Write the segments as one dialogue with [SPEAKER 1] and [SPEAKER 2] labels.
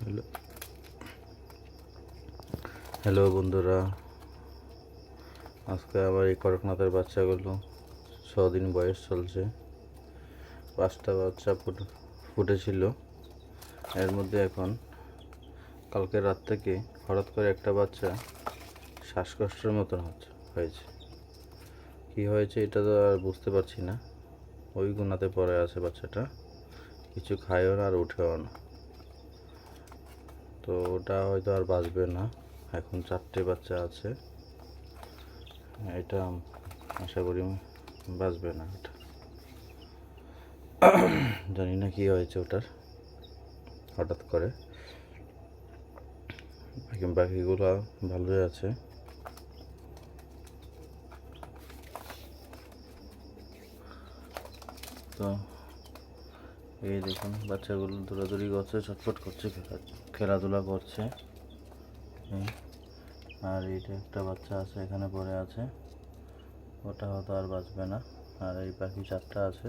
[SPEAKER 1] Hello hello বন্ধুরা, আজকে আবার এই করকনাথের বাচ্চাগুলো 6 দিন বয়স চলছে। 5টা বাচ্চা ফুটেছিল। এর মধ্যে এখন কালকে রাত থেকে হঠাৎ করে একটা বাচ্চা শ্বাসকষ্টের মতন হয়েছে। কি হয়েছে এটা তো আর বুঝতে পারছি না। ওই গুণাতে পড়ে আছে বাচ্চাটা, কিছু খায়ও না আর উঠেও না। তো ওটা হয়তো আর বাঁচবে না। এখন 4টে বাচ্চা আছে, এটা আশা করি বাঁচবে না। ওটা জানি না কি হয়েছে ওটার, হঠাৎ করে। বাকিগুলো ভালোই আছে। তো এই দেখুন, বাচ্চাগুলো দৌড়াদৌড়ি করছে, ছটফট করছে, খেলাধুলা করছে। আর এইটা একটা বাচ্চা আছে এখানে পড়ে আছে, ওটা হয়তো আর বাঁচবে না। আর এই বাকি 4টা আছে,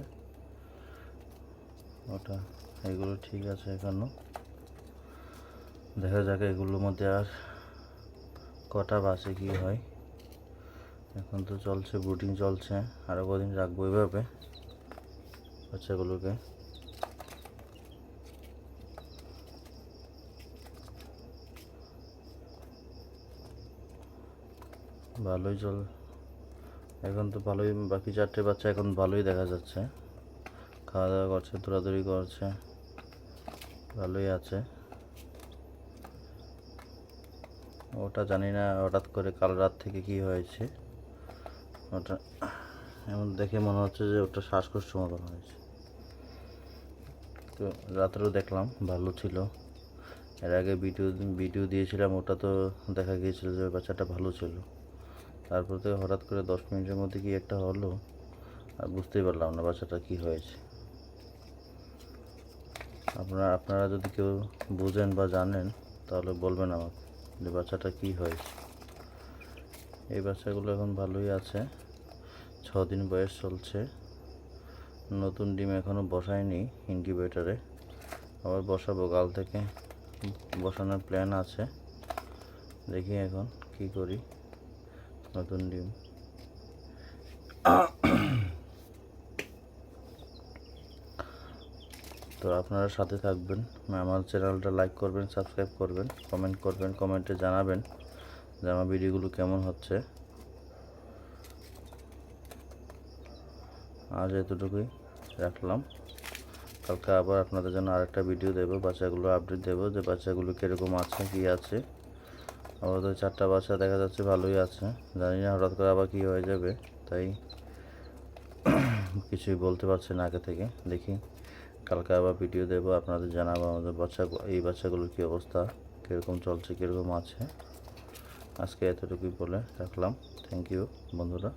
[SPEAKER 1] ওটা এগুলো ঠিক আছে এখনো। দেখা যাক এগুলোর মধ্যে আর কটা বাঁচে, কি হয়। এখন তো চলছে, ব্রুডিং চলছে, আরও কদিন রাখবো এভাবে বাচ্চাগুলোকে। ভালোই এখন তো ভালোই, বাকি 4টে বাচ্চা এখন ভালোই দেখা যাচ্ছে, খাওয়া দাওয়া করছে, দৌড়াদৌড়ি করছে, ভালোই আছে। ওটা জানি না হঠাৎ করে কাল রাত থেকে কি হয়েছে, ওটা এমন দেখে মনে হচ্ছে যে ওটা শ্বাসকষ্ট মতন হয়েছে। তো রাত্রেও দেখলাম ভালো ছিল। এর আগে ভিডিও দিয়েছিলাম, ওটা তো দেখা গিয়েছিল যে বাচ্চাটা ভালো ছিল। তারপর থেকে হঠাৎ করে 10 মিনিটের মধ্যে কি একটা হলো, আর বুঝতেই পারলাম না বাচ্চাটা কি হয়েছে। আপনারা যদি কেউ বুঝেন বা জানেন তাহলে বলবেন আমাকে যে বাচ্চাটা কি হয়েছে। এই বাচ্চাগুলো এখন ভালোই আছে, 6 দিন বয়স চলছে। নতুন ডিম এখনও বসায়নি ইনকিউবেটরে, আবার বসাবো। কাল থেকে বসানোর প্ল্যান আছে, দেখি এখন কি করি। নতুন ডিম তো আপনারা সাথে থাকবেন, আমার চ্যানেলটা লাইক করবেন, সাবস্ক্রাইব করবেন, কমেন্ট করবেন, কমেন্টে জানাবেন যে আমার ভিডিওগুলো কেমন হচ্ছে। আজ এতটুকুই রাখলাম। কালকে আবার আপনাদের জন্য আরেকটা ভিডিও দেবো, বাচ্চাগুলো আপডেট দেবো যে বাচ্চাগুলো কীরকম আছে, কি আছে। আবার তো 4টা বাচ্চা দেখা যাচ্ছে ভালোই আছে, জানি না হঠাৎ করে আবার কী হয়ে যাবে, তাই কিছুই বলতে পারছি না আগে থেকে। দেখি কালকে আবার ভিডিও দেবো, আপনাদের জানাবো আমাদের এই বাচ্চাগুলোর কী অবস্থা, কীরকম চলছে, কীরকম আছে। আজকে এতটুকুই বলে রাখলাম। থ্যাংক ইউ বন্ধুরা।